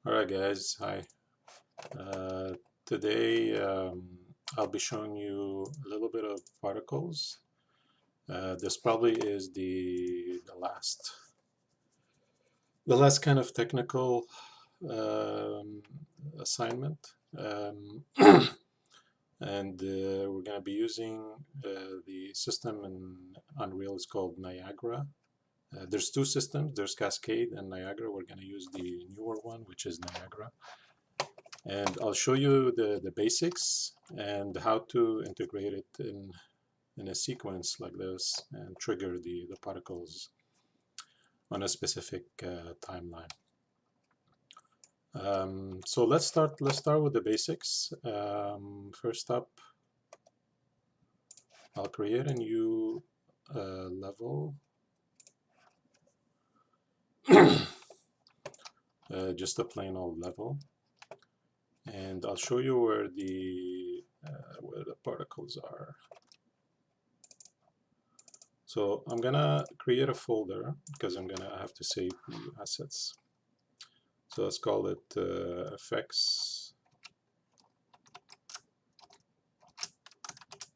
Alright guys, hi. Today I'll be showing you a little bit of particles. This probably is the last kind of technical um, assignment. And we're going to be using the system in Unreal is called Niagara. There's two systems, there's Cascade and Niagara. We're going to use the newer one, which is Niagara. And I'll show you the basics and how to integrate it in a sequence like this and trigger the particles on a specific timeline. So let's start with the basics. First up, I'll create a new level, just a plain old level, and I'll show you where the particles are. So I'm gonna create a folder because I'm gonna have to save the assets. So let's call it effects.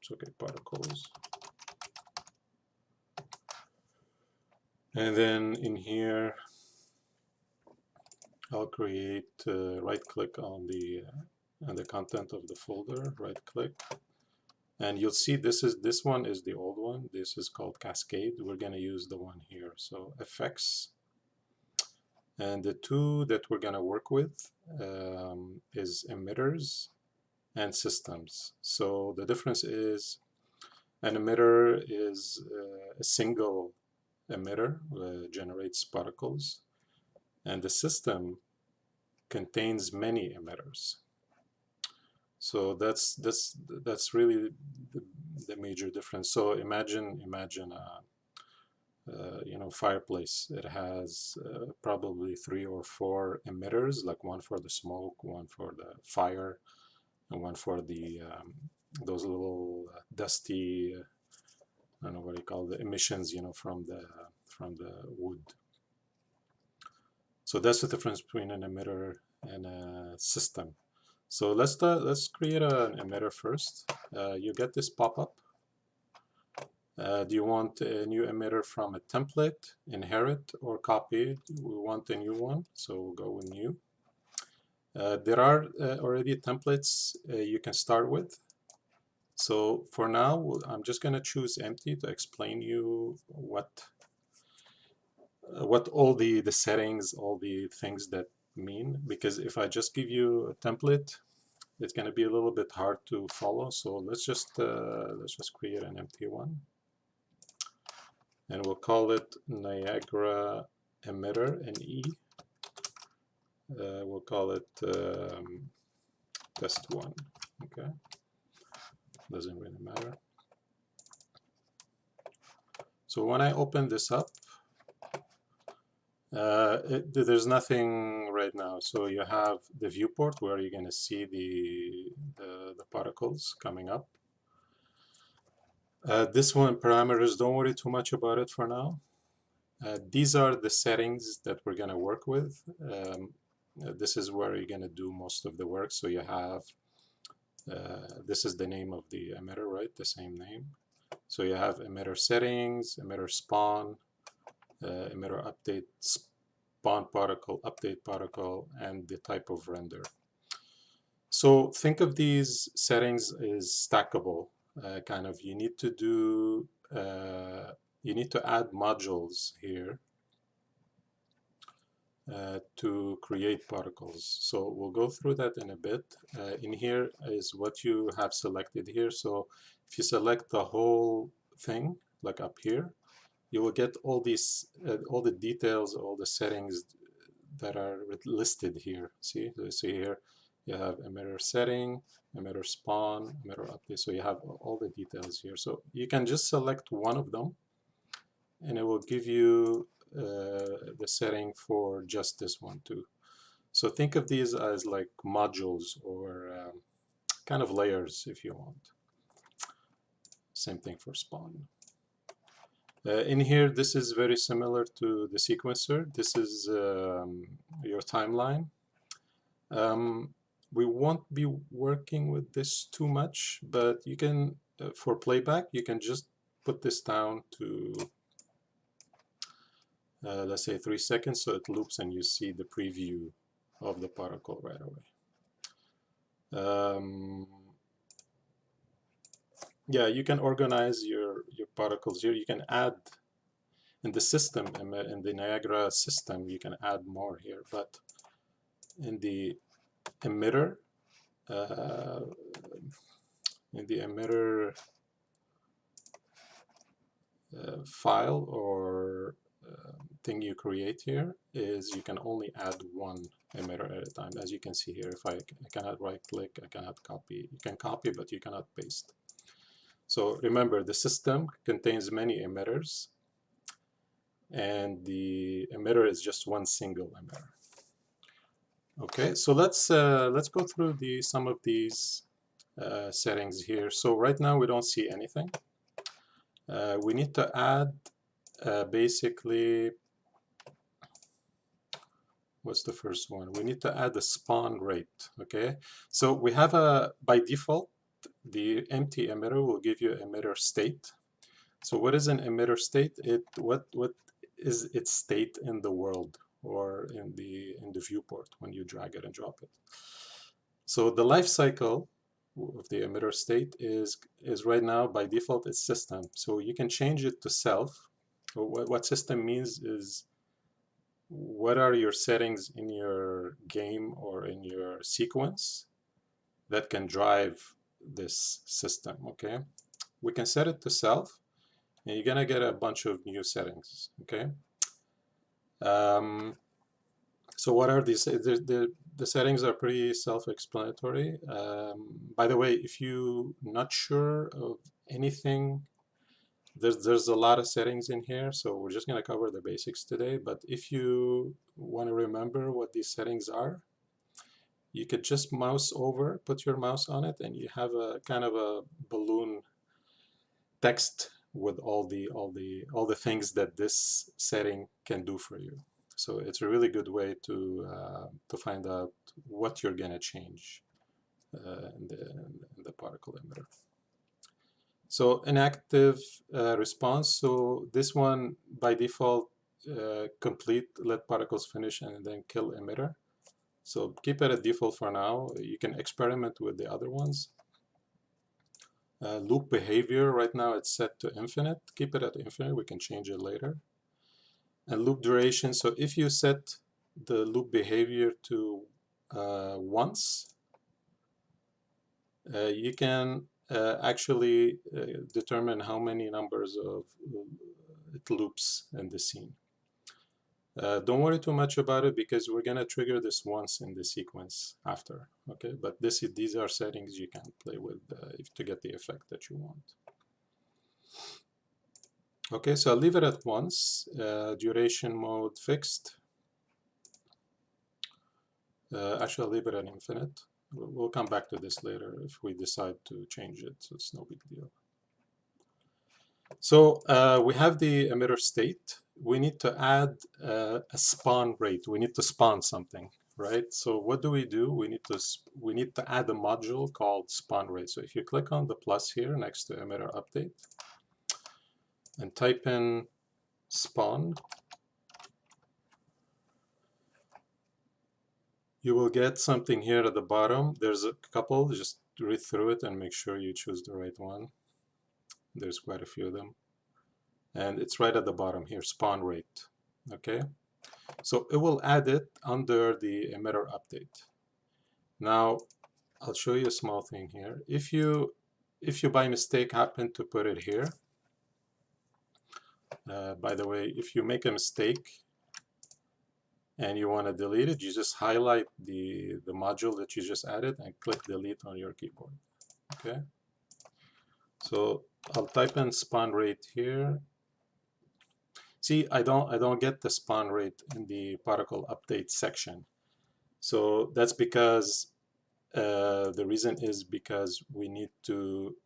It's okay, particles. And then in here, I'll create right-click on the content of the folder. Right-click, and you'll see this one is the old one. This is called Cascade. We're gonna use the one here. So effects. And the two that we're going to work with is emitters and systems. So the difference is an emitter is a single emitter, generates particles, and the system contains many emitters. So that's really the major difference. So imagine fireplace. It has probably 3 or 4 emitters, like one for the smoke, one for the fire, and one for the those little dusty, I don't know what you call the emissions, from the wood. So that's the difference between an emitter and a system. So let's create an emitter first. You get this pop-up. Do you want a new emitter from a template, inherit, or copy? We want a new one, so we'll go with new. There are already templates you can start with. So for now, I'm just going to choose empty to explain you what all the settings, all the things that mean. Because if I just give you a template, it's going to be a little bit hard to follow. So let's just create an empty one. And we'll call it Niagara emitter, NE. We'll call it test one. Okay, doesn't really matter. So when I open this up, there's nothing right now. So you have the viewport where you're going to see the particles coming up. This one, parameters, don't worry too much about it for now. These are the settings that we're going to work with. This is where you're going to do most of the work. So you have, this is the name of the emitter, right? The same name. So you have emitter settings, emitter spawn, emitter update, spawn particle, update particle, and the type of render. So think of these settings as stackable. Kind of, you need to do, you need to add modules here to create particles. So we'll go through that in a bit. In here is what you have selected here. So if you select the whole thing, like up here, you will get all these, all the details, all the settings that are listed here. See, so you see here, you have emitter setting, emitter spawn, emitter update. So you have all the details here. So you can just select one of them, and it will give you the setting for just this one too. So think of these as like modules or kind of layers if you want. Same thing for spawn. In here, this is very similar to the sequencer. This is your timeline. We won't be working with this too much, but you can, for playback, you can just put this down to, let's say 3 seconds, so it loops and you see the preview of the particle right away. Yeah, you can organize your particles here. You can add in the system, in the Niagara system, you can add more here, but in the emitter, uh, file or thing you create here is you can only add one emitter at a time. As you can see here, if I cannot right click, I cannot copy. You can copy, but you cannot paste. So remember, the system contains many emitters, and the emitter is just one single emitter. Okay, so let's go through some of these settings here. So right now we don't see anything. We need to add basically, what's the first one? We need to add the spawn rate. Okay, so we have by default, the empty emitter will give you emitter state. So what is an emitter state? What is its state in the world or in the viewport when you drag it and drop it? So the life cycle of the emitter state is right now by default it's system. So you can change it to self. So what system means is what are your settings in your game or in your sequence that can drive this system. Okay, we can set it to self, and you're gonna get a bunch of new settings. Okay, so what are these? The settings are pretty self-explanatory. By the way, if you're not sure of anything, there's a lot of settings in here, so we're just going to cover the basics today. But if you want to remember what these settings are, you could just mouse over, put your mouse on it, and you have a kind of a balloon text with all the things that this setting can do for you. So it's a really good way to find out what you're gonna change in the particle emitter. So inactive response. So this one by default complete, let particles finish, and then kill emitter. So keep it at default for now. You can experiment with the other ones. Loop behavior, right now it's set to infinite. Keep it at infinite, we can change it later. And loop duration, so if you set the loop behavior to once, you can actually determine how many numbers of it loops in the scene. Don't worry too much about it because we're gonna trigger this once in the sequence after, okay? But these are settings you can play with to get the effect that you want. Okay, so I'll leave it at once. Duration mode fixed. Actually, I'll leave it at infinite. We'll come back to this later if we decide to change it, so it's no big deal. So we have the emitter state. We need to add a spawn rate. We need to spawn something, right? So what do? We need to add a module called spawn rate. So if you click on the plus here next to emitter update and type in spawn, you will get something here at the bottom. There's a couple, just read through it and make sure you choose the right one. There's quite a few of them. And it's right at the bottom here, spawn rate. Okay, so it will add it under the emitter update. Now, I'll show you a small thing here. If you by mistake happen to put it here, by the way, if you make a mistake and you want to delete it, you just highlight the module that you just added and click delete on your keyboard. Okay, so I'll type in spawn rate here. See, I don't get the spawn rate in the particle update section. So that's because the reason is because we need to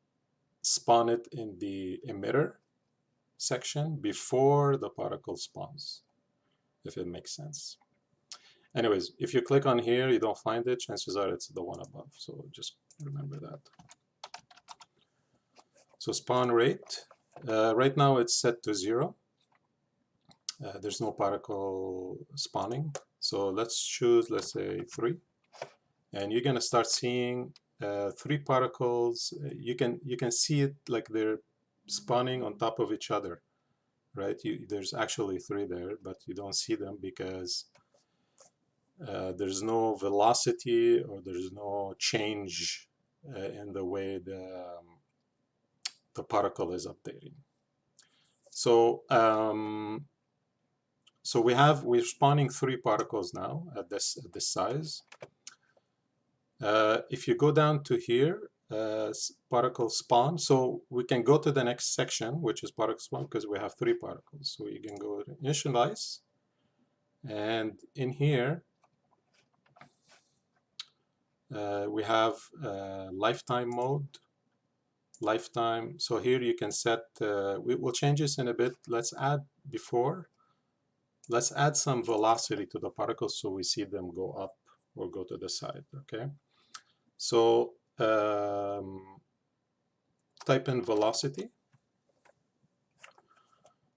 spawn it in the emitter section before the particle spawns, if it makes sense. Anyways, if you click on here, you don't find it, chances are it's the one above. So just remember that. So spawn rate, right now it's set to 0. There's no particle spawning. So let's choose, let's say 3. And you're gonna start seeing 3 particles. You can see it like they're spawning on top of each other, right? There's actually 3 there, but you don't see them because there's no velocity or there's no change in the way the particle is updating. So so we're spawning 3 particles now at this size. If you go down to here, particle spawn, so we can go to the next section, which is particle spawn, because we have 3 particles. So you can go to initialize, and in here we have lifetime mode, lifetime. So here you can set, we'll change this in a bit. Let's add some velocity to the particles so we see them go up or go to the side, okay? So type in velocity.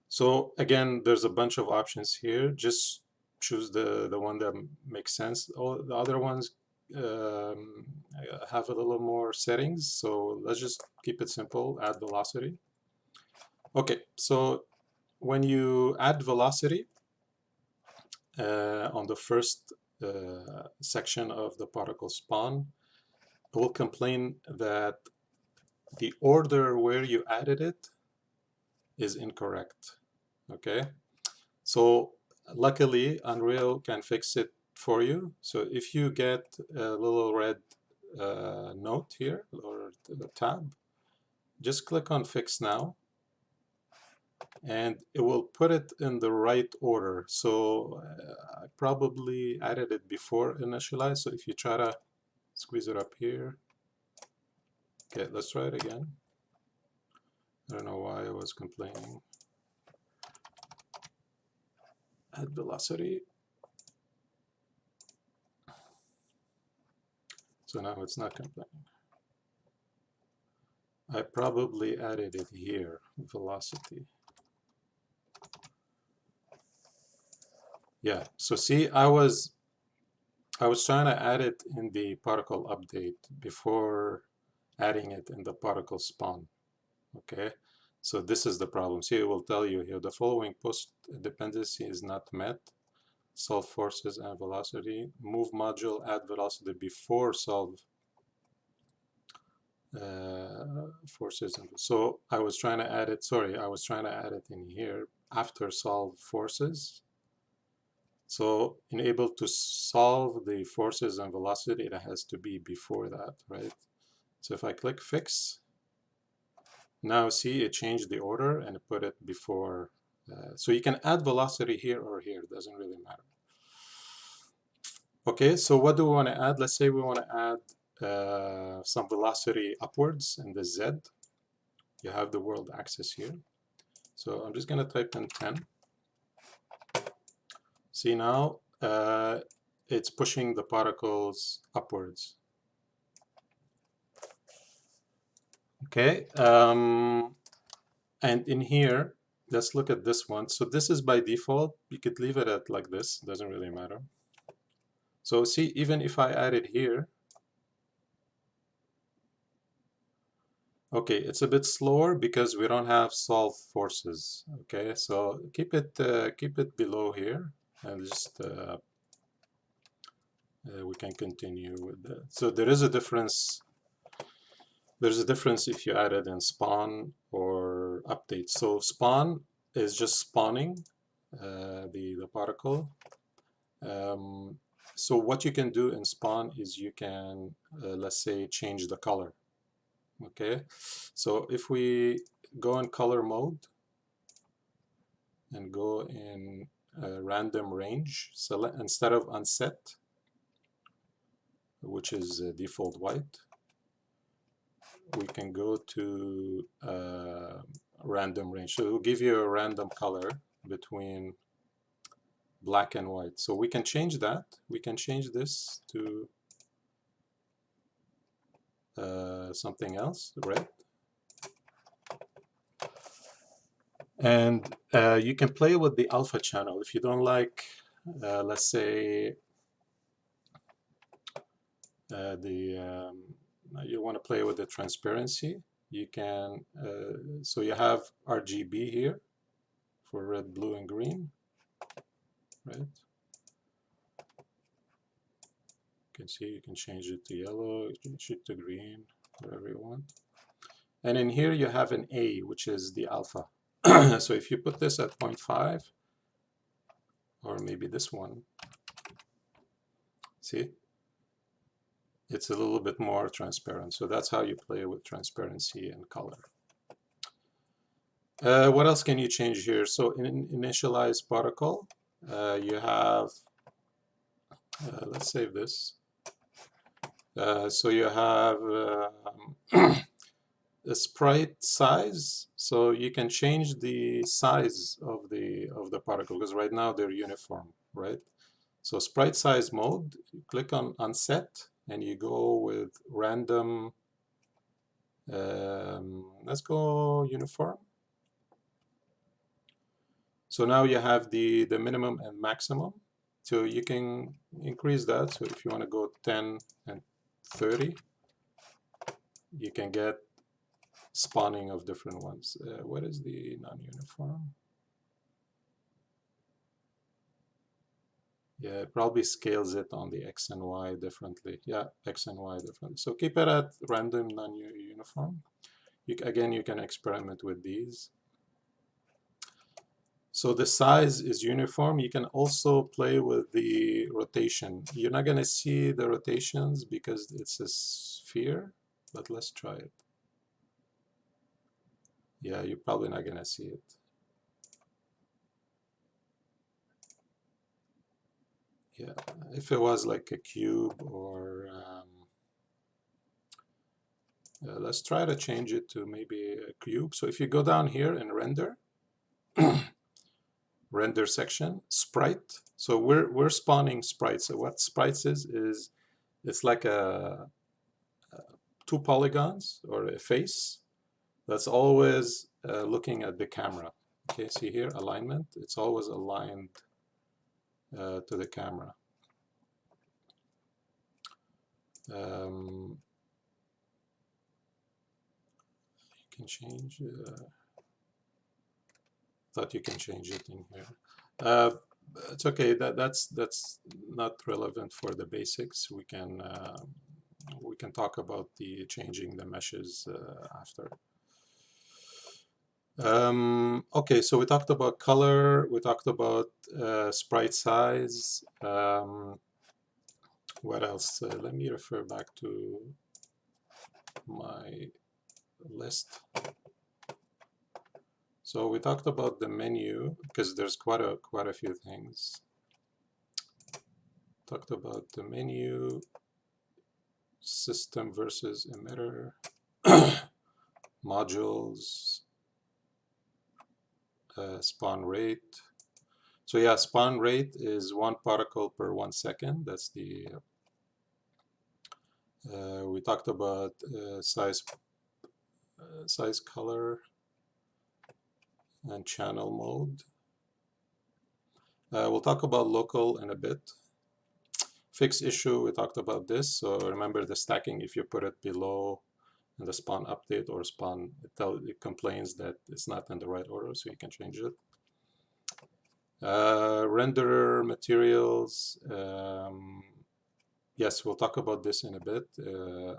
So again, there's a bunch of options here. Just choose the one that makes sense. All the other ones have a little more settings. So let's just keep it simple, add velocity. Okay, so when you add velocity on the first section of the particle spawn, it will complain that the order where you added it is incorrect. Okay, so luckily Unreal can fix it for you. So if you get a little red note here or the tab, just click on fix now and it will put it in the right order. So I probably added it before initialize. So if you try to squeeze it up here, okay, let's try it again. I don't know why I was complaining. Add velocity. So now it's not complaining. I probably added it here, velocity. Yeah, so see, I was trying to add it in the particle update before adding it in the particle spawn. Okay, so this is the problem. See, it will tell you here the following post dependency is not met. Solve forces and velocity. Move module, add velocity before solve forces. So I was trying to add it, sorry, I was trying to add it in here after solve forces. So in able to solve the forces and velocity, it has to be before that, right? So if I click fix, now see it changed the order and put it before. So you can add velocity here or here, it doesn't really matter. Okay, so what do we want to add? Let's say we want to add some velocity upwards in the Z. You have the world axis here. So I'm just going to type in 10. See now, it's pushing the particles upwards. Okay, and in here, let's look at this one. So this is by default. You could leave it at like this, doesn't really matter. So see, even if I add it here, okay, it's a bit slower because we don't have solve forces. Okay, so keep it below here, and just we can continue with that. So there is a difference. There's a difference if you add it in spawn or update. So spawn is just spawning the particle. So what you can do in spawn is you can, let's say, change the color. Okay, so if we go in color mode and go in random range, select instead of unset, which is default white, we can go to random range. So it will give you a random color between black and white. So we can change that. We can change this to something else, red. And you can play with the alpha channel. If you don't like, let's say, you want to play with the transparency, you can, so you have RGB here for red, blue, and green, right? You can see you can change it to yellow, change it to green, whatever you want. And in here you have an A, which is the alpha. So if you put this at 0.5, or maybe this one, see? It's a little bit more transparent. So that's how you play with transparency and color. What else can you change here? So in initialize particle, you have, let's save this. So you have a sprite size. So you can change the size of the particle, because right now they're uniform, right? So sprite size mode, you click on set, and you go with random, let's go uniform. So now you have the minimum and maximum. So you can increase that. So if you want to go 10 and 30, you can get spawning of different ones. What is the non-uniform? Yeah, it probably scales it on the X and Y differently. Yeah, X and Y differently. So keep it at random non-uniform. Again, you can experiment with these. So the size is uniform. You can also play with the rotation. You're not going to see the rotations because it's a sphere, but let's try it. Yeah, you're probably not going to see it. Yeah, if it was like a cube or let's try to change it to maybe a cube. So if you go down here and render, render section, sprite. So we're spawning sprites. So what sprites is it's like a two polygons or a face that's always looking at the camera. Okay, see here, alignment. It's always aligned to the camera. You can change. Thought you can change it in here. It's okay. That's not relevant for the basics. We can talk about the changing the meshes after. Okay, so we talked about color. We talked about sprite size. What else? Let me refer back to my list. So we talked about the menu because there's quite a few things. Talked about the menu, system versus emitter, modules, spawn rate. So yeah, spawn rate is 1 particle per 1 second. That's the we talked about size, color, and channel mode. We'll talk about local in a bit. Fix issue, we talked about this. So remember the stacking, if you put it below in the spawn update or spawn, it complains that it's not in the right order, so you can change it. Renderer materials. Yes, we'll talk about this in a bit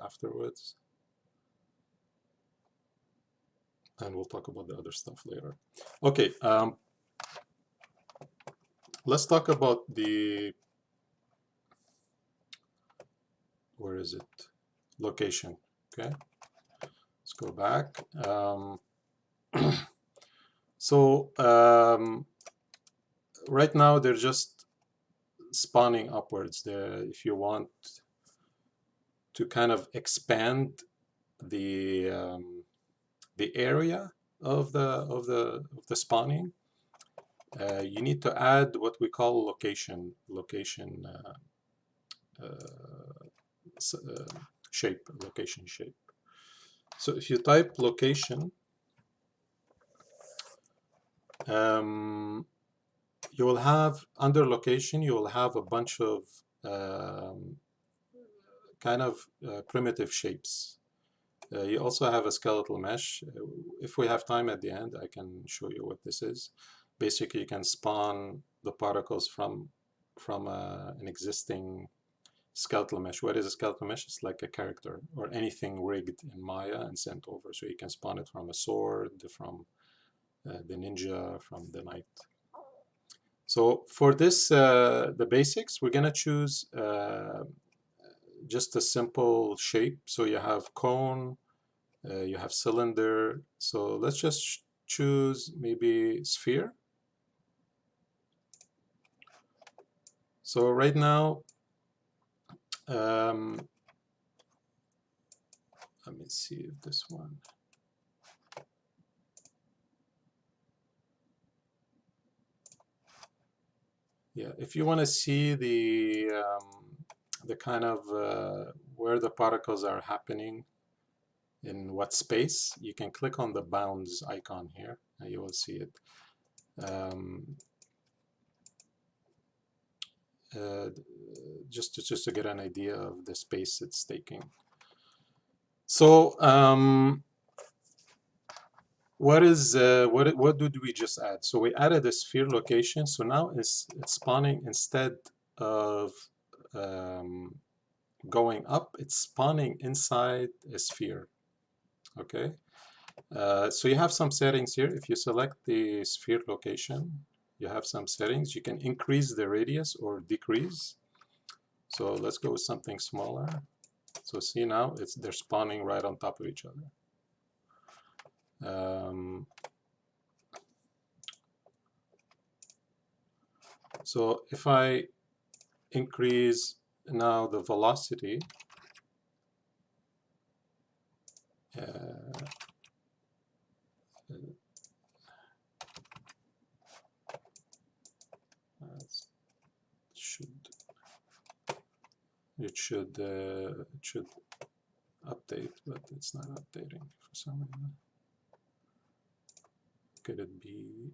afterwards. And we'll talk about the other stuff later. Okay, let's talk about the, where is it? Location, okay? Let's go back. So right now they're just spawning upwards there. If you want to kind of expand the area of the spawning, you need to add what we call location shape, location shape. So if you type location, you will have, under location, you will have a bunch of kind of primitive shapes. You also have a skeletal mesh. If we have time at the end, I can show you what this is. Basically, you can spawn the particles from an existing skeletal mesh. What is a skeletal mesh? It's like a character or anything rigged in Maya and sent over. So you can spawn it from a sword, from the ninja, from the knight. So for this, the basics, we're gonna choose just a simple shape. So you have cone, you have cylinder. So let's just choose maybe sphere. So right now, let me see if this one. Yeah, if you want to see the kind of where the particles are happening in what space, you can click on the bounds icon here and you will see it. Just to get an idea of the space it's taking. So what did we just add? So we added a sphere location. So now it's spawning, instead of going up, it's spawning inside a sphere. Okay. So you have some settings here. If you select the sphere location, you have some settings. You can increase the radius or decrease. So let's go with something smaller. So see, now they're spawning right on top of each other. So if I increase now the velocity, it should update, but it's not updating for some reason. Could it be?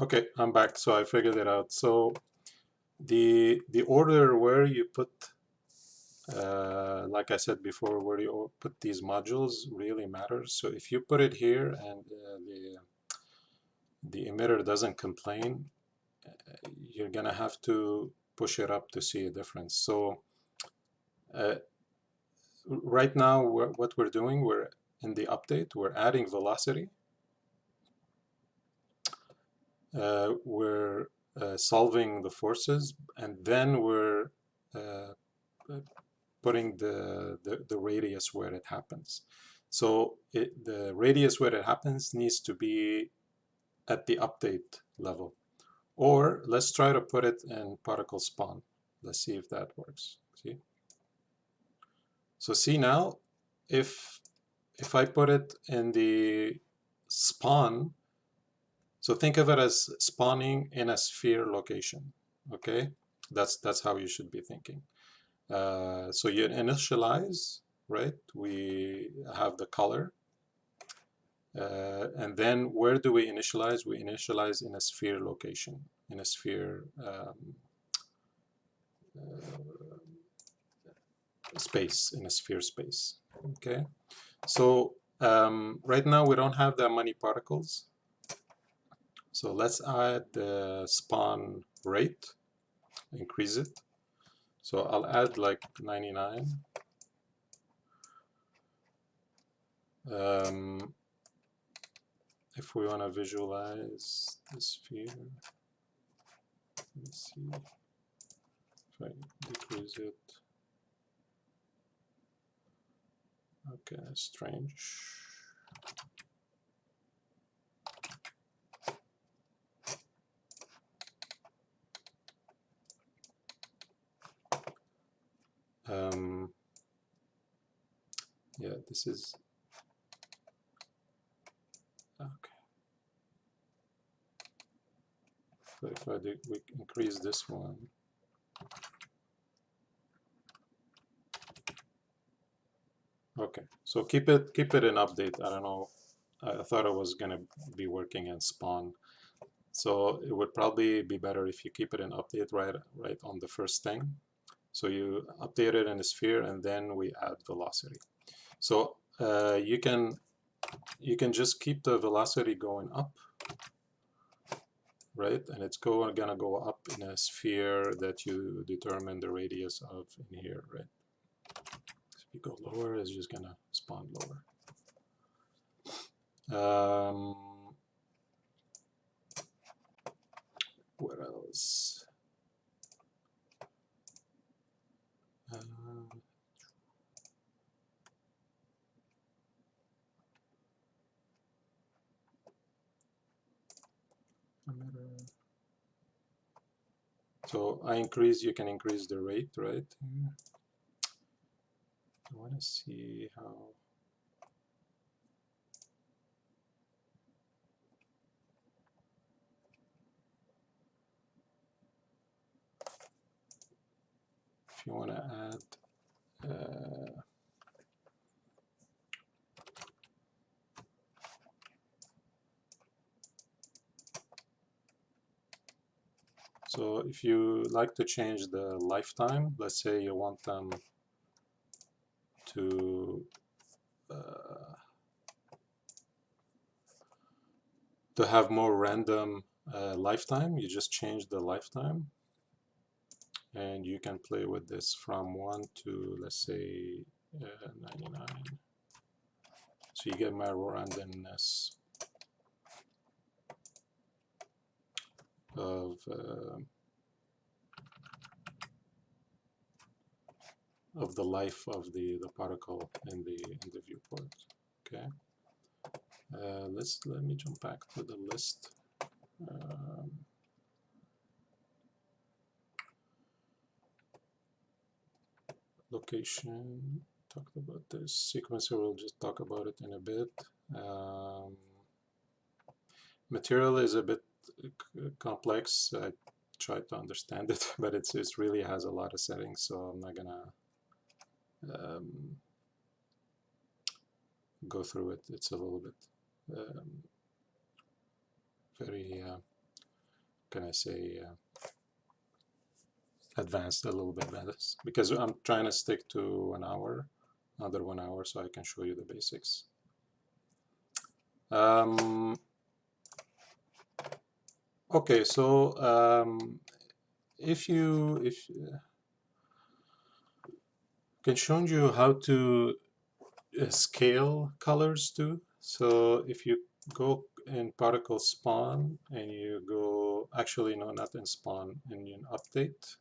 Okay, I'm back. So I figured it out. So the order where you put, like I said before, where you put these modules really matters. So if you put it here and the emitter doesn't complain, you're gonna have to push it up to see a difference. So right now, what we're doing, we're in the update, we're adding velocity. We're solving the forces, and then we're putting the radius where it happens. So the radius where it happens needs to be at the update level. Or let's try to put it in particle spawn. Let's see if that works. See? So see now, if I put it in the spawn, so think of it as spawning in a sphere location. Okay, that's how you should be thinking. So you initialize, right? We have the color. And then where do we initialize? We initialize in a sphere location, in a sphere space, in a sphere space. Okay, so right now we don't have that many particles. So let's add the spawn rate, increase it. So I'll add like 99. If we want to visualize the sphere, let's see if I decrease it. Okay, strange. Yeah, this is okay. So if we increase this one, okay. So keep it in update. I don't know. I thought it was gonna be working in spawn. So it would probably be better if you keep it in update right on the first thing. So you update it in the sphere, and then we add velocity. So you can just keep the velocity going up, right? And it's gonna go up in a sphere that you determine the radius of in here, right? If you go lower, it's just gonna spawn lower. What else? Emitter. So you can increase the rate, right? I want to see how. If you want to add so if you like to change the lifetime, let's say you want them to have more random lifetime, you just change the lifetime, and you can play with this from 1 to, let's say, 99. So you get more randomness of the life of the particle in the viewport. Okay. Let me jump back to the list. Location, talked about this. Sequencer, we'll just talk about it in a bit. Material is a bit complex. I tried to understand it, but it really has a lot of settings, so I'm not gonna go through it. It's a little bit very, can I say, advanced a little bit, because I'm trying to stick to under 1 hour, so I can show you the basics. Okay, so if can show you how to scale colors too. So if you go in particle spawn and you go, actually no, not in spawn, and you update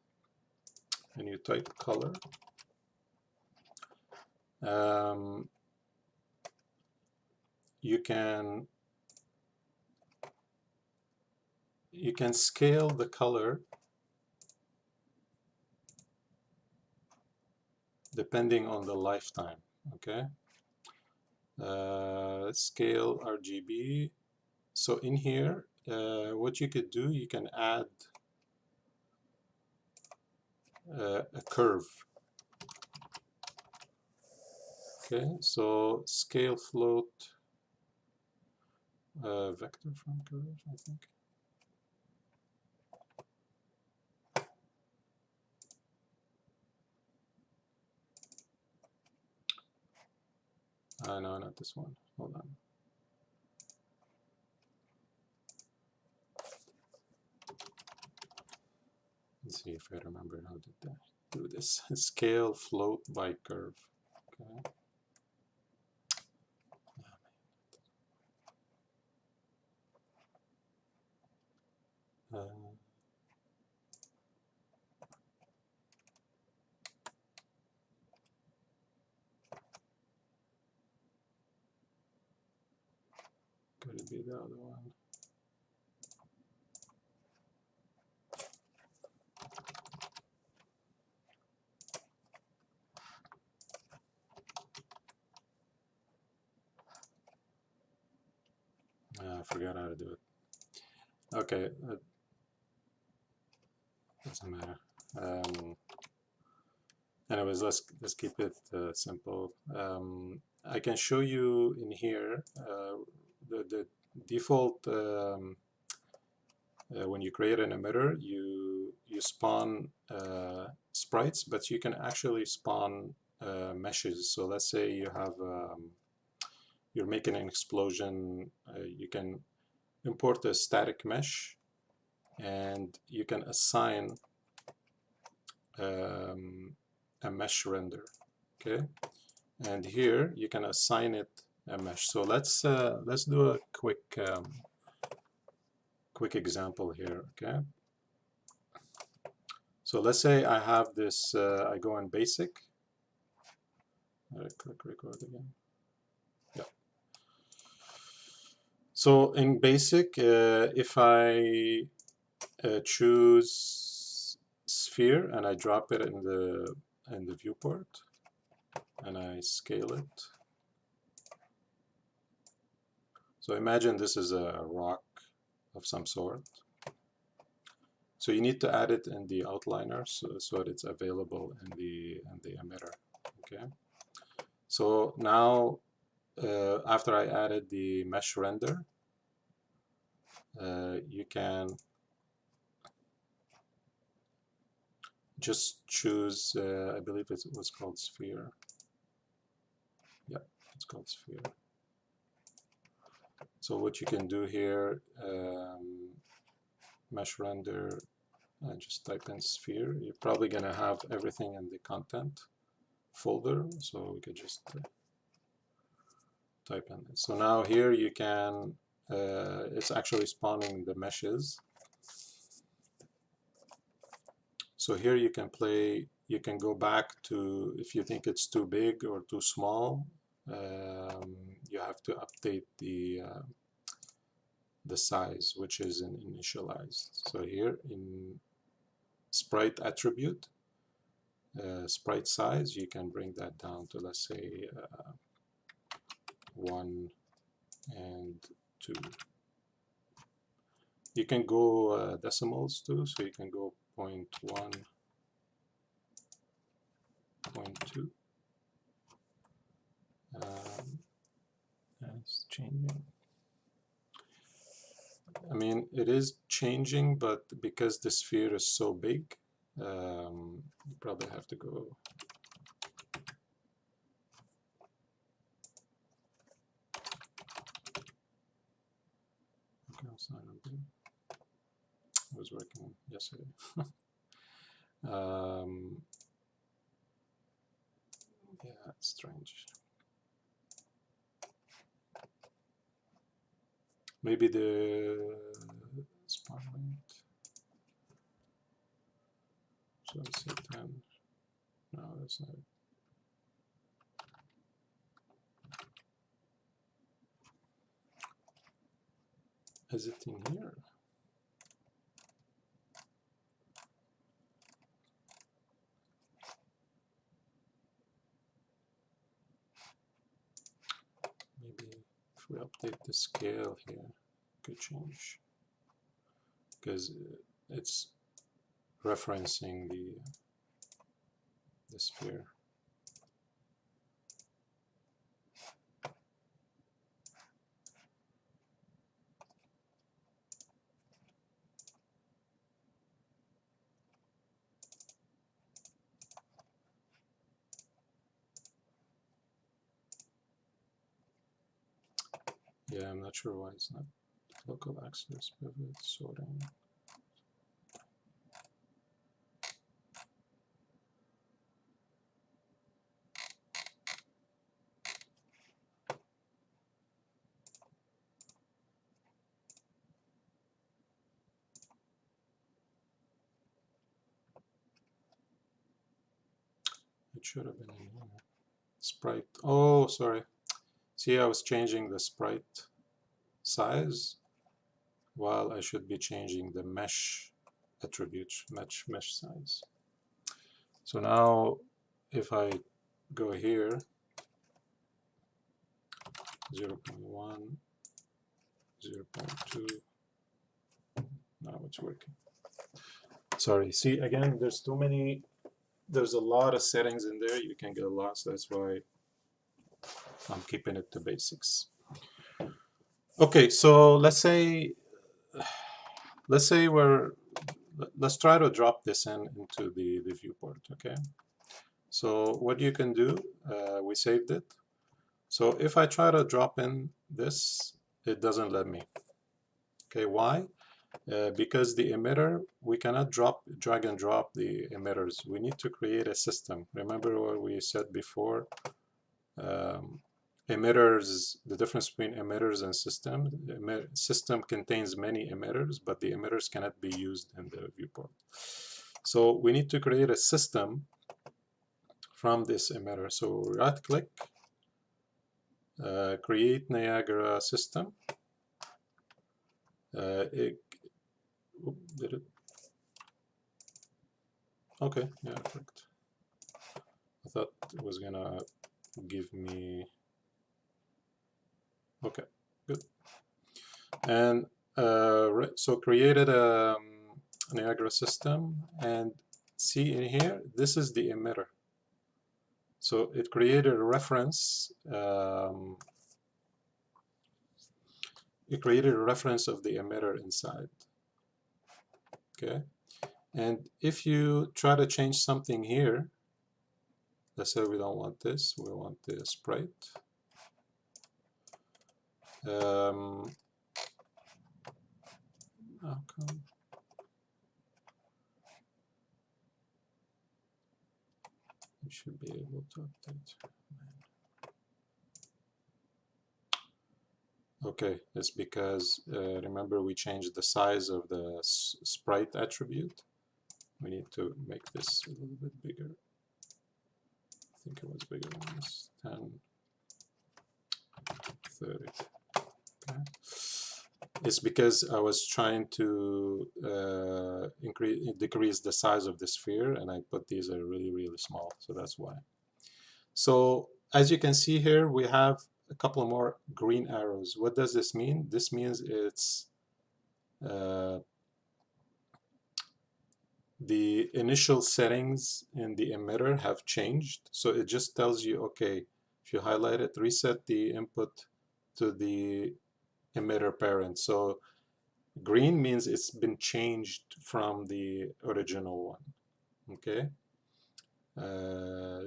and you type color, you can scale the color depending on the lifetime. Okay. Scale RGB. So in here, what you could do, you can add a curve. Okay, so scale float vector from curve, I think. No, not this one. Hold on. Let's see if I remember how to do this. Scale float by curve. Okay. Could it be the other one? I forgot how to do it. Okay, doesn't matter. Anyways, let's keep it simple. I can show you in here the default. When you create an emitter, you spawn sprites, but you can actually spawn meshes. So let's say you have you're making an explosion. You can import a static mesh, and you can assign a mesh render. Okay, and here you can assign it a mesh. So let's do a quick example here. Okay, so let's say I have this. I go in basic. Click record again. Yeah. So in basic, if I choose sphere and I drop it in the viewport and I scale it. So imagine this is a rock of some sort. So you need to add it in the outliner so that it's available in the emitter. Okay. So now after I added the mesh render, you can just choose, I believe it was called sphere. Yeah, it's called sphere. So what you can do here, mesh render, and just type in sphere. You're probably going to have everything in the content folder, so we could just type in it. So now here you can, it's actually spawning the meshes. So here you can play, you can go back to, if you think it's too big or too small, you have to update the size, which is initialized. So here in sprite attribute, sprite size, you can bring that down to, let's say, 1 and 2. You can go decimals too, so you can go 0.1, 0.2. It's changing. I mean, it is changing, but because the sphere is so big, you probably have to go. Okay, it's not good. It was working yesterday. Yeah, it's strange. Maybe the spawn rate. So I say 10. No, that's not it. Is it in here? Maybe if we update the scale here, it could change, because it's referencing the sphere. Yeah, I'm not sure why it's not local access pivot sorting. It should have been in here. Sprite. Oh, sorry. See, I was changing the sprite size while I should be changing the mesh attributes, mesh size. So now if I go here, 0.1, 0.2. Now it's working. Sorry, see, again, there's too many, there's a lot of settings in there, you can get lost. That's why I'm keeping it to basics. Okay, so let's say let's try to drop this into the viewport. Okay, so what you can do, we saved it. So if I try to drop in this, it doesn't let me. Okay, why? Because the emitter, we cannot drag and drop the emitters. We need to create a system. Remember what we said before? Emitters, the difference between emitters and system. The system contains many emitters, but the emitters cannot be used in the viewport. So we need to create a system from this emitter. So right click, create Niagara system. Did it? Okay, yeah, perfect. I thought it was gonna give me. Okay, good. And so created a Niagara system, and see in here, this is the emitter. So it created a reference. It created a reference of the emitter inside. Okay, and if you try to change something here, let's say we don't want this, we want the sprite. How come? You should be able to update. Okay, it's because remember we changed the size of the sprite attribute. We need to make this a little bit bigger. I think it was bigger than this. 10, 30. Okay. It's because I was trying to decrease the size of the sphere, and I put these are really small, so that's why. So as you can see here, we have a couple more green arrows. What does this mean? This means it's the initial settings in the emitter have changed. So it just tells you, okay, if you highlight it, reset the input to the emitter parent. So green means it's been changed from the original one. Okay.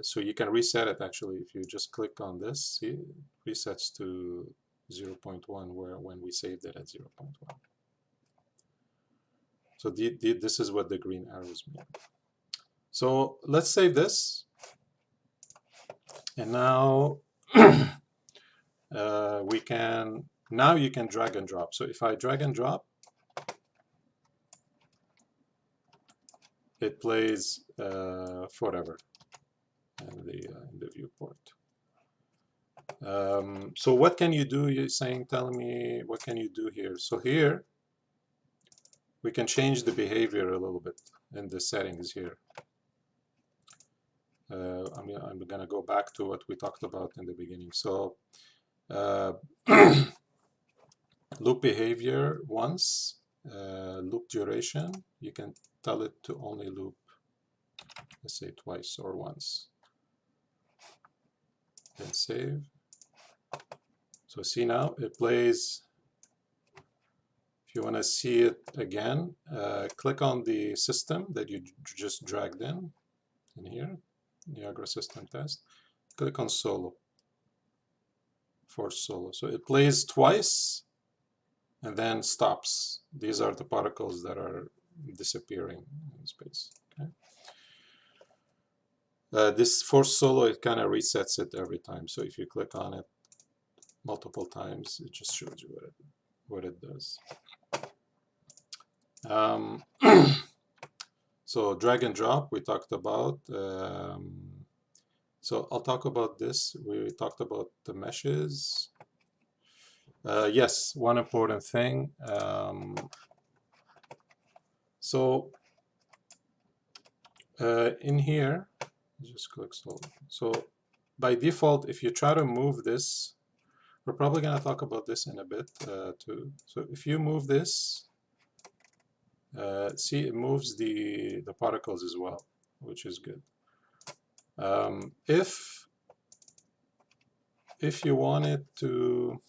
So you can reset it actually if you just click on this. See, it resets to 0.1 when we saved it at 0.1. So this is what the green arrows mean. So let's save this. And now we can, now you can drag and drop. So if I drag and drop, it plays forever in the viewport. So what can you do? You're saying, telling me, what can you do here? So here, we can change the behavior a little bit in the settings here. I'm gonna go back to what we talked about in the beginning. So loop behavior once, loop duration, you can tell it to only loop, let's say twice or once. Then save. So see now, it plays. If you want to see it again, click on the system that you just dragged in here, Niagara system test. Click on solo, force solo. So it plays twice and then stops. These are the particles that are disappearing in space. Okay. This force solo, it kind of resets it every time. So if you click on it multiple times, it just shows you what it does. So drag and drop we talked about. So I'll talk about this. We talked about the meshes. Yes, one important thing. In here, just click solo. So by default, if you try to move this, We're probably going to talk about this in a bit too. So if you move this, see it moves the particles as well, which is good. If you wanted to,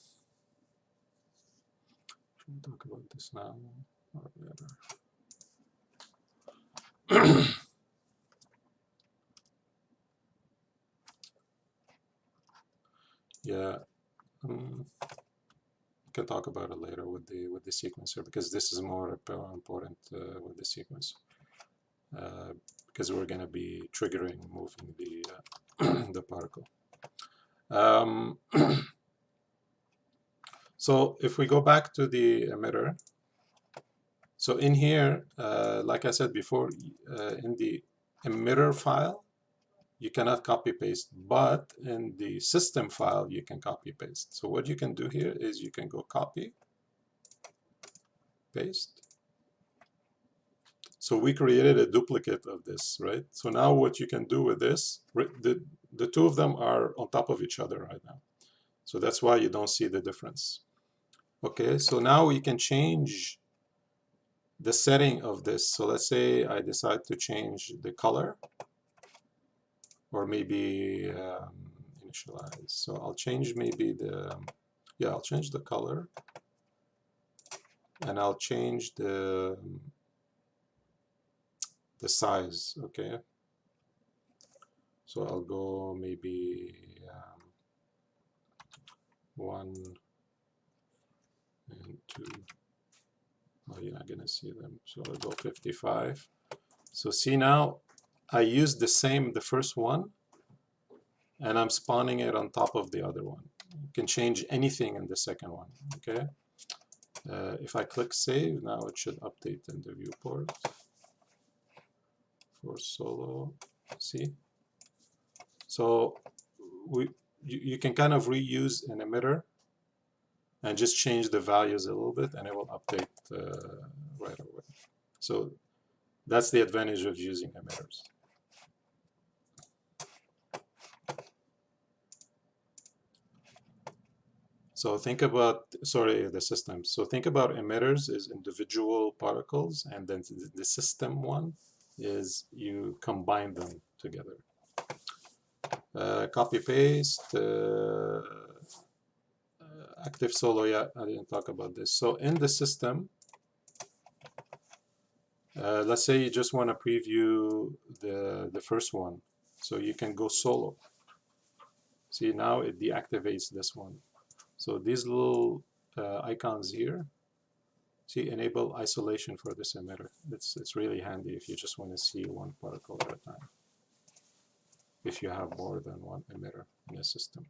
should we talk about this now or later? Yeah, we can talk about it later with the sequencer, because this is more important with the sequencer, because we're going to be triggering moving the the particle. So if we go back to the emitter, so in here, like I said before, in the emitter file, you cannot copy paste, but in the system file, you can copy paste. So what you can do here is you can go copy, paste. So we created a duplicate of this, right? So now what you can do with this, the two of them are on top of each other right now. So that's why you don't see the difference. Okay, so now we can change the setting of this. So let's say I decide to change the color, or maybe initialize. So I'll change maybe yeah, I'll change the color, and I'll change the size. Okay, so I'll go maybe 1 and 2. Oh, you're not gonna see them, so I'll go 55. So see, now I used the first one, and I'm spawning it on top of the other one. You can change anything in the second one. Okay, if I click save, now it should update in the viewport for solo. See, so you can kind of reuse an emitter and just change the values a little bit, and it will update right away. So that's the advantage of using emitters. So think about, sorry, the system. So think about emitters as individual particles, and then the system one is you combine them together. Copy paste, active solo, yeah, I didn't talk about this. So in the system, let's say you just want to preview the first one. So you can go solo. See, now it deactivates this one. So these little icons here, see, enable isolation for this emitter. It's really handy if you just want to see one particle at a time, if you have more than one emitter in a system.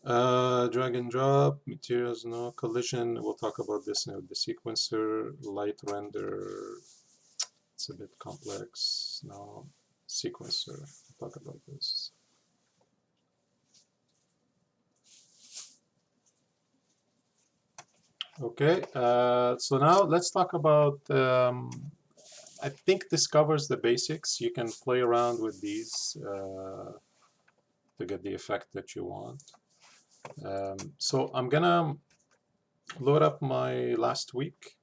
Drag and drop, materials, no collision. We'll talk about this in the sequencer. Light render, it's a bit complex. Now, sequencer, we'll talk about this. Okay, so now let's talk about, I think this covers the basics. You can play around with these to get the effect that you want. So I'm gonna load up my last week,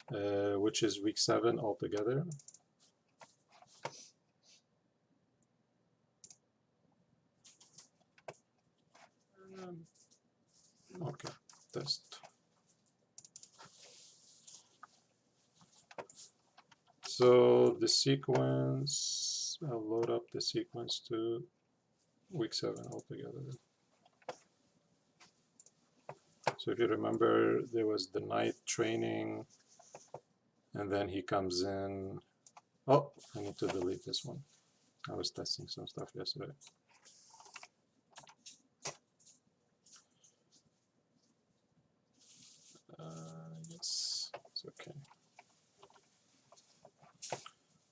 which is week 7 altogether. Okay, test. So the sequence, I'll load up the sequence to week 7 altogether. So if you remember, there was the night training, and then he comes in. Oh, I need to delete this one. I was testing some stuff yesterday. Yes, it's okay.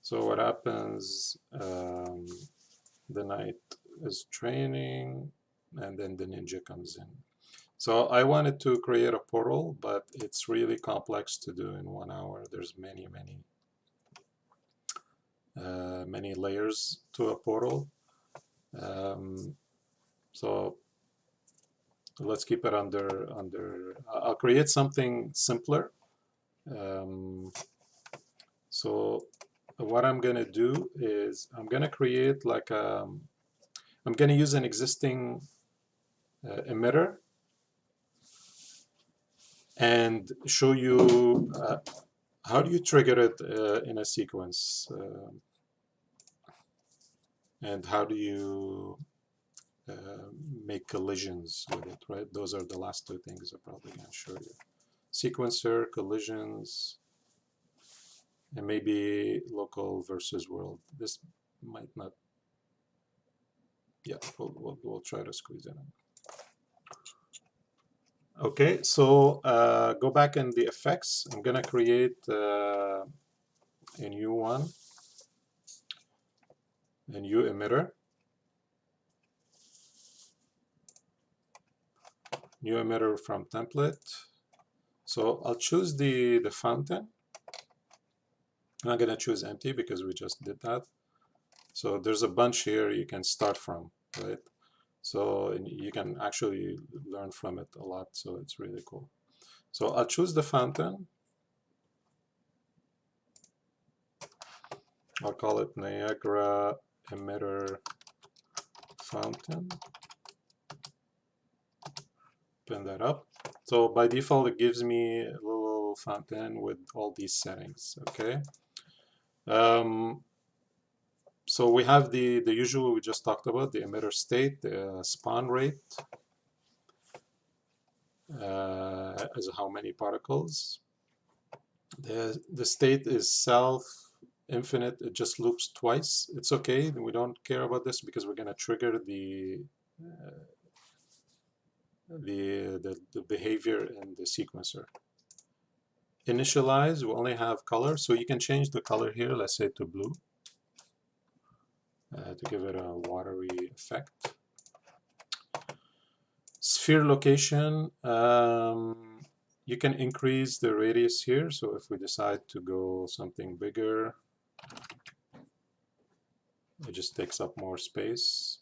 So what happens, the knight is training, and then the ninja comes in. So I wanted to create a portal, but it's really complex to do in 1 hour. There's many layers to a portal. So let's keep it under. I'll create something simpler. So what I'm gonna do is I'm gonna create like I'm gonna use an existing emitter and show you how do you trigger it in a sequence, and how do you make collisions with it, right? Those are the last two things I'm probably going to show you. Sequencer, collisions, and maybe local versus world. This might not, yeah, we'll try to squeeze it in. Okay, so go back in the effects. I'm going to create a new one, a new emitter. New emitter from template. So I'll choose the fountain. I'm not going to choose empty because we just did that. So there's a bunch here you can start from, right? So you can actually learn from it a lot. So it's really cool. So I'll choose the fountain. I'll call it Niagara Emitter Fountain. Open that up. So by default, it gives me a little fountain with all these settings, okay? So we have the usual we just talked about, the emitter state, the spawn rate, as how many particles. The state is self infinite, it just loops twice. It's okay, we don't care about this because we're going to trigger the behavior in the sequencer. Initialize, we only have color, so you can change the color here, let's say to blue, to give it a watery effect. Sphere location, you can increase the radius here, so if we decide to go something bigger, it just takes up more space.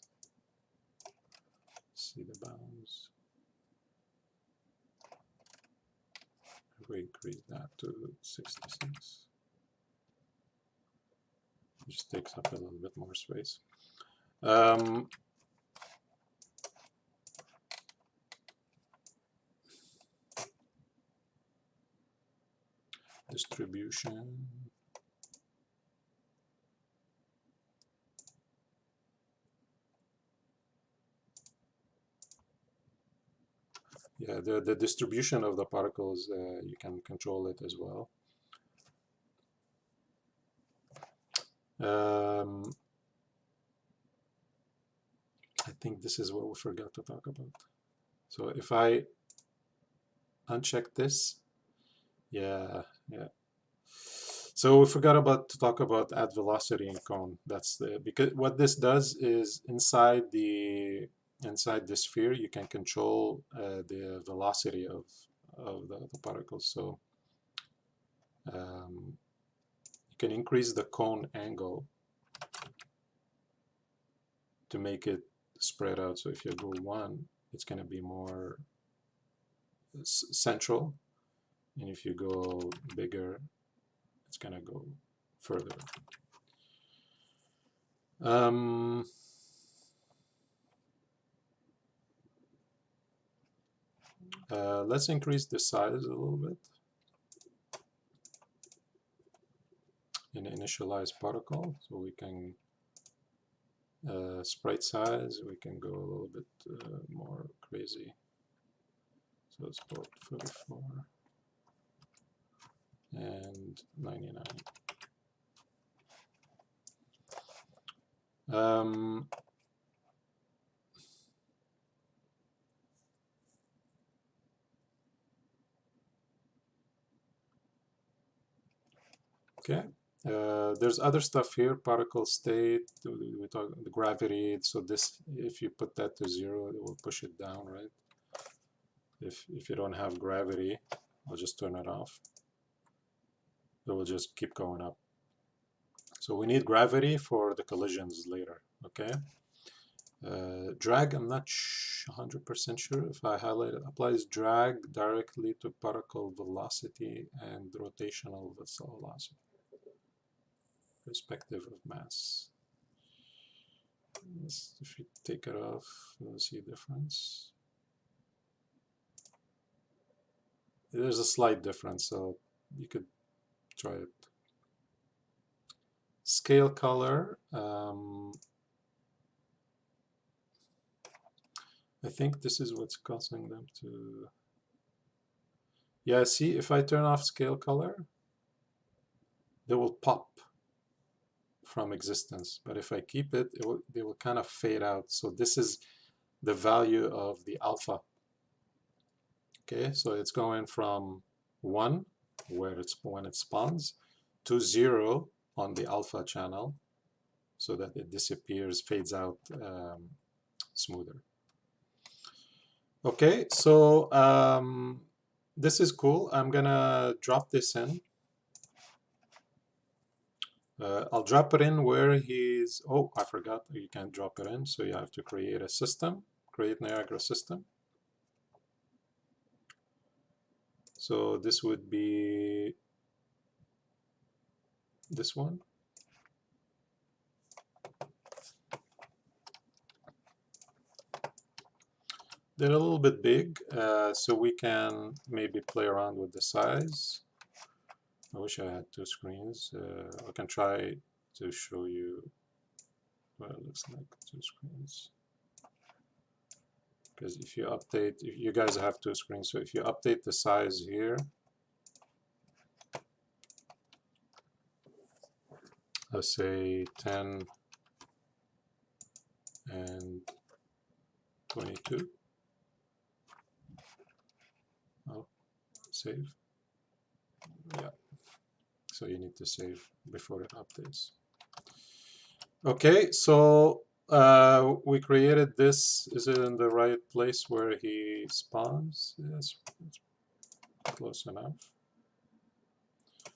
See the bounds. If we increase that to 66, it just takes up a little bit more space. Distribution. Yeah, the distribution of the particles, you can control it as well. I think this is what we forgot to talk about. So if I uncheck this, yeah. So we forgot to talk about add velocity in cone. That's because what this does is inside the sphere you can control the velocity of the particles. So you can increase the cone angle to make it spread out. So if you go 1, it's going to be more central, and if you go bigger, it's going to go further. Let's increase the size a little bit in initialize particle, so we can sprite size, we can go a little bit more crazy. So let's put 44 and 99. Okay, there's other stuff here, particle state, we talk the gravity, so this, if you put that to 0, it will push it down, right? If you don't have gravity, I'll just turn it off. It will just keep going up. So we need gravity for the collisions later, okay? Drag, I'm not 100% sure if I highlight it. Applies drag directly to particle velocity and rotational velocity, respective of mass. If you take it off, you'll see a difference. There's a slight difference, so you could try it. Scale color. I think this is what's causing them to... Yeah, see, if I turn off scale color, they will pop from existence. But if I keep it, they will kind of fade out. So this is the value of the alpha. Okay, so it's going from 1, where when it spawns, to 0 on the alpha channel, so that it disappears, fades out smoother. Okay, so this is cool. I'm gonna drop this in. I'll drop it in where he's... Oh, I forgot, you can't drop it in, so you have to create a system, create Niagara system. So this would be this one. They're a little bit big, so we can maybe play around with the size. I wish I had 2 screens. I can try to show you what it looks like, 2 screens. Because if you update, if you guys have 2 screens, so if you update the size here, let's say 10 and 22. Oh, save. Yeah. So you need to save before it updates. Okay, so we created this. Is it in the right place where he spawns? Yes, it's close enough.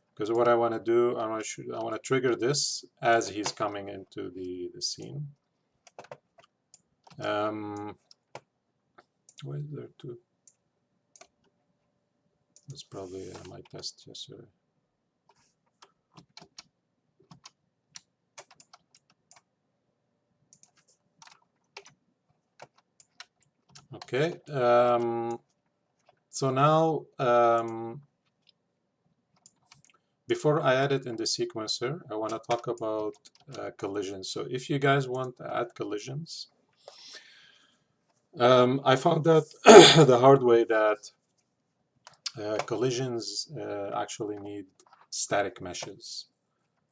Because what I want to do, I want to trigger this as he's coming into the scene. Why is there 2? That's probably my test yesterday. Okay, so now before I add it in the sequencer, I want to talk about collisions. So if you guys want to add collisions, I found out the hard way that collisions actually need static meshes.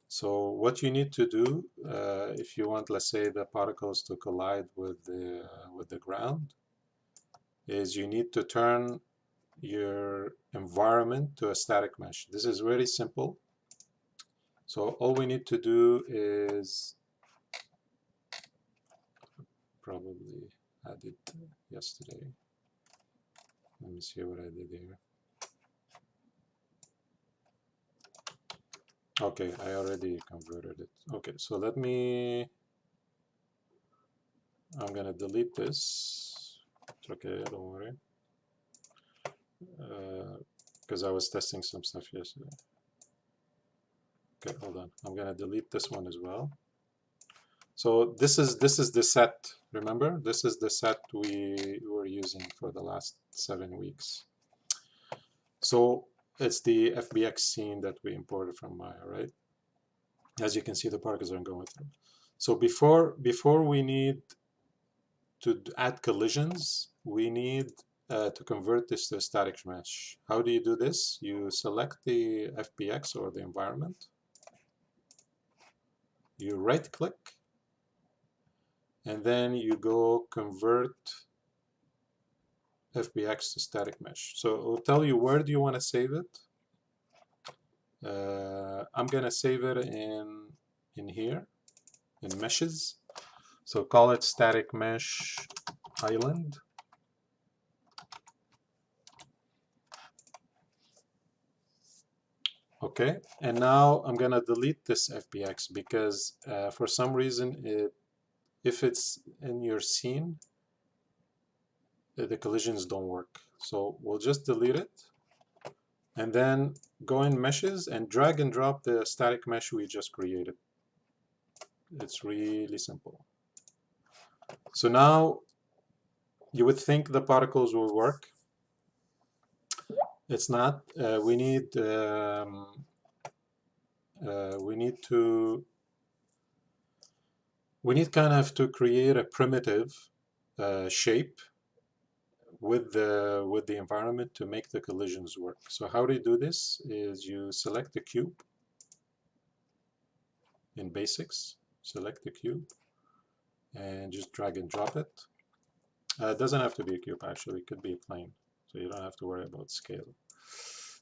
So what you need to do if you want, let's say, the particles to collide with the ground, is you need to turn your environment to a static mesh. This is very simple. So all we need to do is probably I did yesterday. Let me see what I did here. Okay, I already converted it. Okay, so let me, I'm gonna delete this. It's okay, don't worry. Because I was testing some stuff yesterday. Okay, hold on. I'm gonna delete this one as well. So this is the set. Remember, this is the set we were using for the last 7 weeks. So it's the FBX scene that we imported from Maya, right? As you can see, the particles are going through. So before we need to add collisions, we need to convert this to a static mesh. How do you do this? You select the FBX or the environment. You right-click, and then you go convert FBX to static mesh. So it will tell you where do you want to save it. I'm gonna save it in here, in meshes. So call it static mesh island. Okay, and now I'm gonna delete this FBX because for some reason if it's in your scene, the collisions don't work. So we'll just delete it and then go in meshes and drag and drop the static mesh we just created. It's really simple. So now you would think the particles will work. It's not. We need kind of to create a primitive shape with the environment to make the collisions work. So how do you do this? Is you select the cube in basics, select the cube, and just drag and drop it. It doesn't have to be a cube, actually. It could be a plane, so you don't have to worry about scale.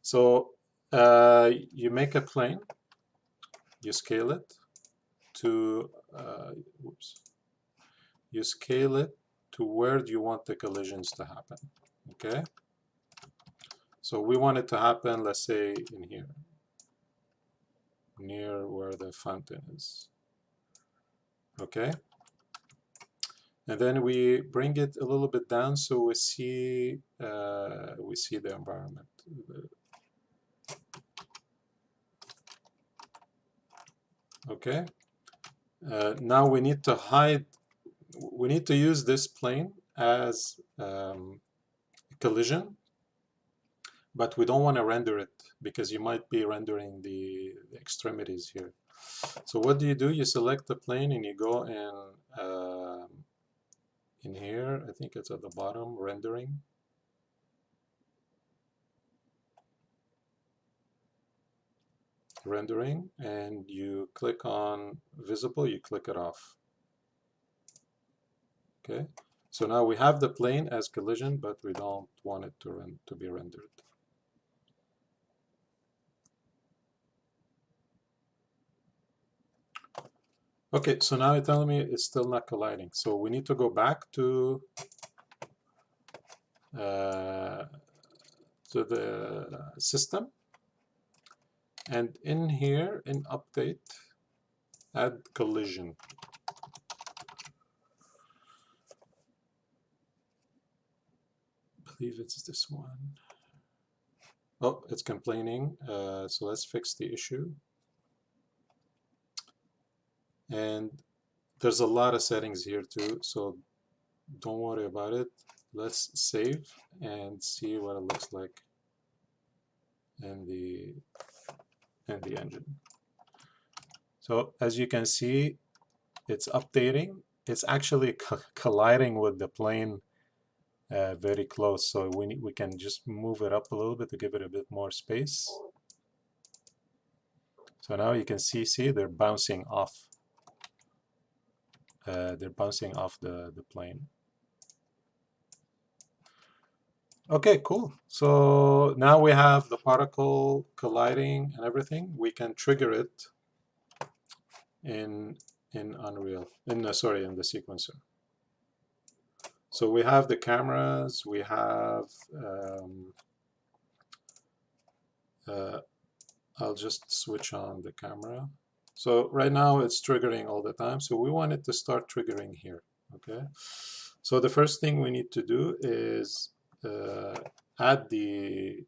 So you make a plane, you scale it to you scale it to where do you want the collisions to happen. Okay, so we want it to happen, let's say, in here, near where the fountain is. Okay, and then we bring it a little bit down so we see the environment. Okay, now we need to hide. We need to use this plane as collision, but we don't want to render it because you might be rendering the extremities here. So what do? You select the plane and you go in here, I think it's at the bottom, rendering. Rendering, and you click on visible, you click it off. Okay, so now we have the plane as collision, but we don't want it to be rendered. Okay, so now it's telling me it's still not colliding. So we need to go back to the system, and in here, in update, add collision. I believe it's this one. Oh, it's complaining. So let's fix the issue. And there's a lot of settings here too, so don't worry about it. Let's save and see what it looks like in the engine. So as you can see, it's updating. It's actually colliding with the plane very close, so we can just move it up a little bit to give it a bit more space. So now you can see they're bouncing off. They're bouncing off the plane. Okay, cool. So now we have the particle colliding and everything. We can trigger it in Unreal, in the sequencer. So we have the cameras, we have, I'll just switch on the camera. So right now it's triggering all the time. So we want it to start triggering here, okay? So the first thing we need to do is add the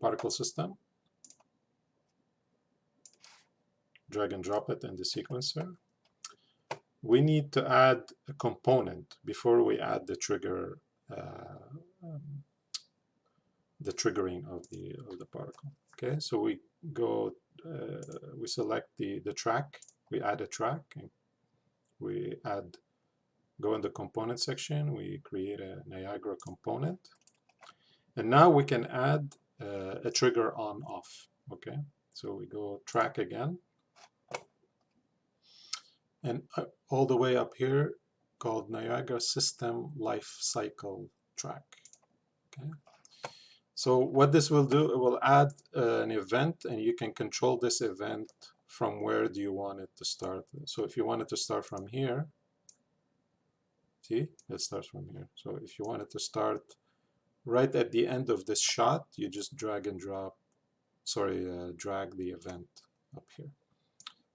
particle system. Drag and drop it in the sequencer. We need to add a component before we add the trigger, the triggering of the particle. Okay, so we go, we select the track. We add a track. And we go in the component section. We create a Niagara component, and now we can add a trigger on/off. Okay, so we go track again. And all the way up here, called Niagara System Life Cycle Track. Okay. So what this will do, it will add an event, and you can control this event from where do you want it to start. So if you want it to start from here, see, it starts from here. So if you want it to start right at the end of this shot, you just drag and drop, drag the event up here.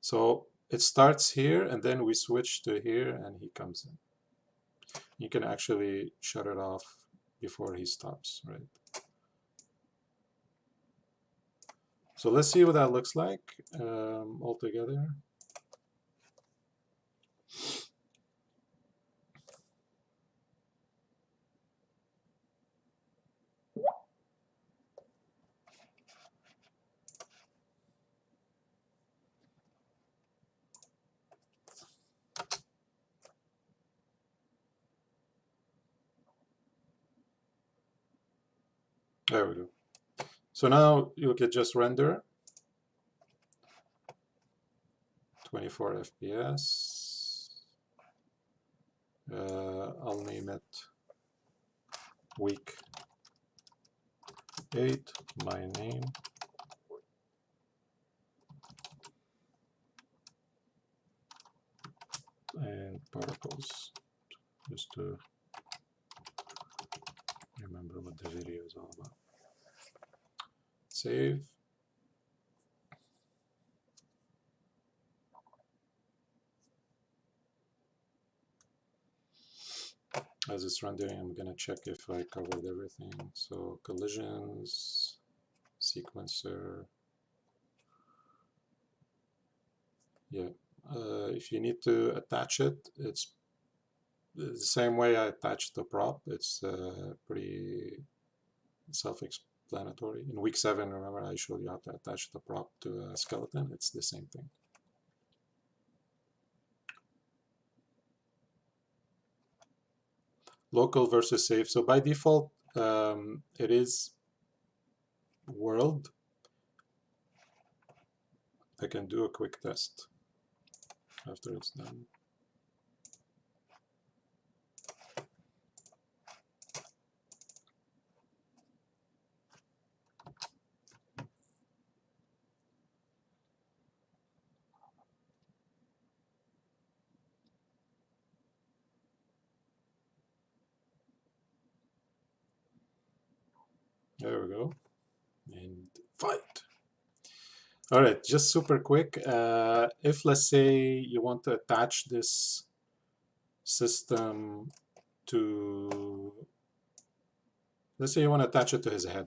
So it starts here and then we switch to here and he comes in. You can actually shut it off before he stops, right? So let's see what that looks like all together. There we go. So now you can just render 24 FPS. I'll name it week 8, my name. And particles, just to remember what the video is all about. Save. As it's rendering, I'm going to check if I covered everything. So collisions, sequencer. Yeah. If you need to attach it, it's the same way I attached the prop. It's pretty self-explanatory. In week 7, remember I showed you how to attach the prop to a skeleton. It's the same thing. Local versus save. So by default, it is world. I can do a quick test after it's done. There we go. And fight. All right, just super quick. If let's say you want to attach this system to, let's say you want to attach it to his head,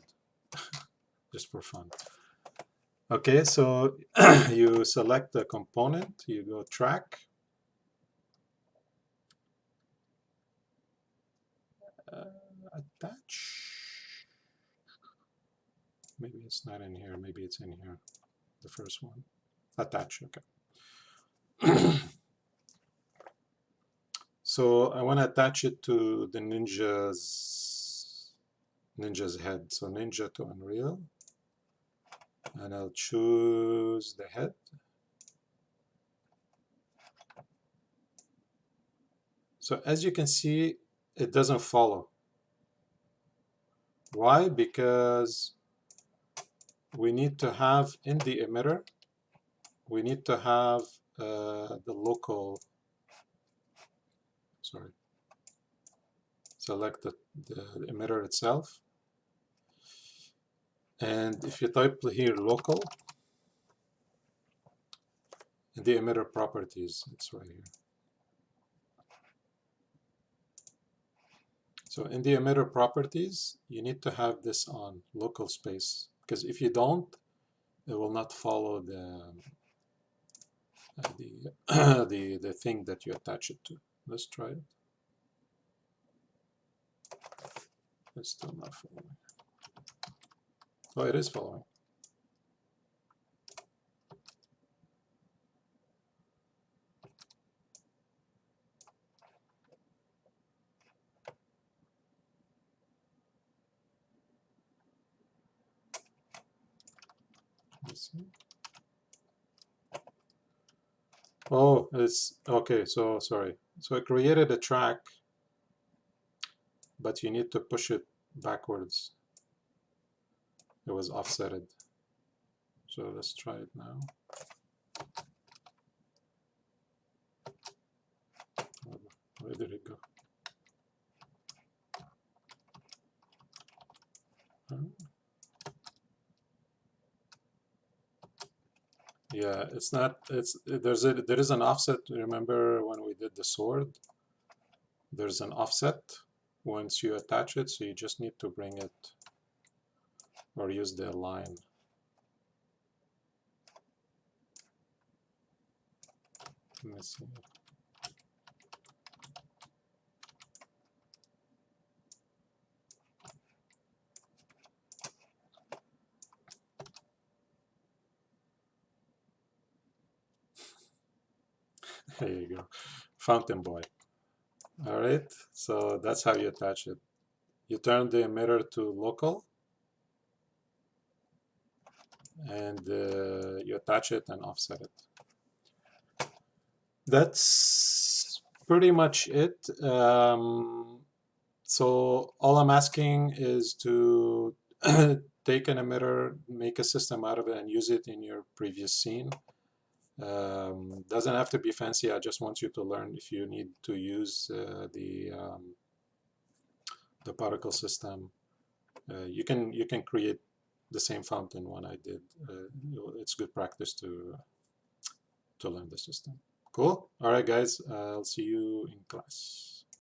just for fun. Okay, so you select the component, you go track, attach. Maybe it's not in here, maybe it's in here, the first one. Attach, okay. So I want to attach it to the ninja's head. So ninja to Unreal. And I'll choose the head. So as you can see, it doesn't follow. Why? Because we need to have in the emitter, we need to have the local, sorry, select the emitter itself. And if you type here local, in the emitter properties, it's right here. So in the emitter properties, you need to have this on local space, because if you don't, it will not follow the the thing that you attach it to. Let's try it. It's still not following. Oh, it is following. Let's see. Oh, it's okay. So sorry. So I created a track, but you need to push it backwards. It was offsetted. So let's try it now. Where did it go? Yeah, it's not, there is an offset. Remember when we did the sword? There's an offset once you attach it, so you just need to bring it or use the line. Let me see. There you go. Fountain boy. All right, so that's how you attach it. You turn the emitter to local and you attach it and offset it. That's pretty much it. So all I'm asking is to take an emitter, make a system out of it, and use it in your previous scene. Doesn't have to be fancy. I just want you to learn if you need to use the particle system. You can create the same fountain one I did. It's good practice to learn the system. Cool. All right, guys. I'll see you in class.